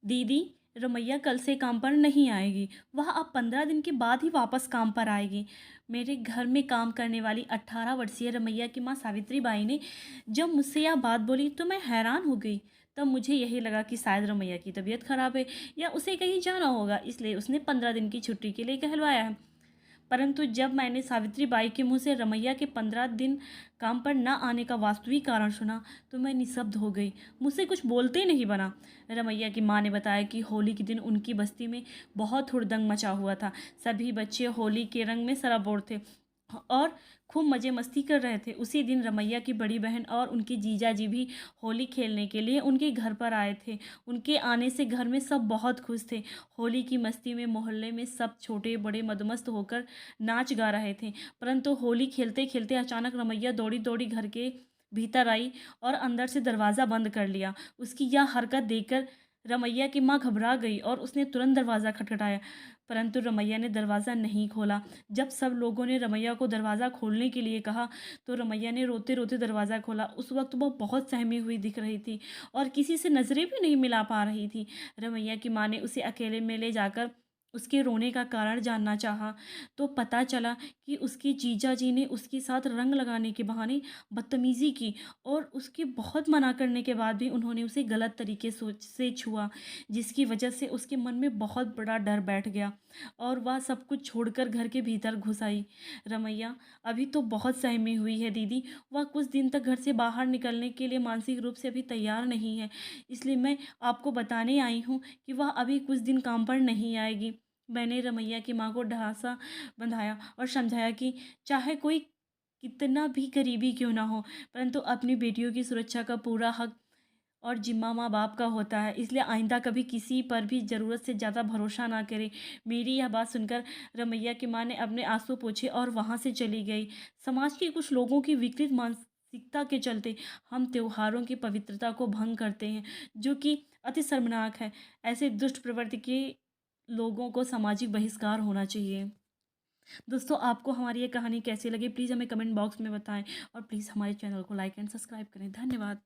दीदी, रमैया कल से काम पर नहीं आएगी। वह अब 15 दिन के बाद ही वापस काम पर आएगी। मेरे घर में काम करने वाली 18 वर्षीय रमैया की माँ सावित्री बाई ने जब मुझसे यह बात बोली तो मैं हैरान हो गई। तब मुझे यही लगा कि शायद रमैया की तबीयत खराब है या उसे कहीं जाना होगा, इसलिए उसने 15 दिन की छुट्टी के लिए कहलवाया है। परंतु जब मैंने सावित्री बाई के मुंह से रमैया के 15 दिन काम पर न आने का वास्तविक कारण सुना तो मैं निशब्द हो गई। मुझसे कुछ बोलते ही नहीं बना। रमैया की माँ ने बताया कि होली के दिन उनकी बस्ती में बहुत हुड़दंग मचा हुआ था। सभी बच्चे होली के रंग में सराबोर थे और खूब मज़े मस्ती कर रहे थे। उसी दिन रमैया की बड़ी बहन और उनके जीजा जी भी होली खेलने के लिए उनके घर पर आए थे। उनके आने से घर में सब बहुत खुश थे। होली की मस्ती में मोहल्ले में सब छोटे बड़े मदमस्त होकर नाच गा रहे थे। परंतु होली खेलते खेलते अचानक रमैया दौड़ी दौड़ी घर के भीतर आई और अंदर से दरवाज़ा बंद कर लिया। उसकी यह हरकत देखकर रमैया की माँ घबरा गई और उसने तुरंत दरवाज़ा खटखटाया, परंतु रमैया ने दरवाज़ा नहीं खोला। जब सब लोगों ने रमैया को दरवाज़ा खोलने के लिए कहा तो रमैया ने रोते रोते दरवाज़ा खोला। उस वक्त वह बहुत सहमी हुई दिख रही थी और किसी से नज़रें भी नहीं मिला पा रही थी। रमैया की माँ ने उसे अकेले में ले जाकर उसके रोने का कारण जानना चाहा तो पता चला कि उसके जीजा जी ने उसके साथ रंग लगाने के बहाने बदतमीज़ी की और उसके बहुत मना करने के बाद भी उन्होंने उसे गलत तरीके से छुआ, जिसकी वजह से उसके मन में बहुत बड़ा डर बैठ गया और वह सब कुछ छोड़कर घर के भीतर घुस आई। रमैया अभी तो बहुत सहमी हुई है दीदी। वह कुछ दिन तक घर से बाहर निकलने के लिए मानसिक रूप से अभी तैयार नहीं है, इसलिए मैं आपको बताने आई हूँ कि वह अभी कुछ दिन काम पर नहीं आएगी। मैंने रमैया की माँ को ढांसा बंधाया और समझाया कि चाहे कोई कितना भी करीबी क्यों ना हो, परंतु अपनी बेटियों की सुरक्षा का पूरा हक और जिम्मा माँ बाप का होता है, इसलिए आइंदा कभी किसी पर भी ज़रूरत से ज़्यादा भरोसा ना करें। मेरी यह बात सुनकर रमैया की माँ ने अपने आंसू पोंछे और वहाँ से चली गई। समाज के कुछ लोगों की विकृत मानसिकता के चलते हम त्योहारों की पवित्रता को भंग करते हैं, जो कि अति शर्मनाक है। ऐसे दुष्ट प्रवृत्ति के लोगों को सामाजिक बहिष्कार होना चाहिए। दोस्तों, आपको हमारी ये कहानी कैसी लगी प्लीज़ हमें कमेंट बॉक्स में बताएं और प्लीज़ हमारे चैनल को लाइक एंड सब्सक्राइब करें। धन्यवाद।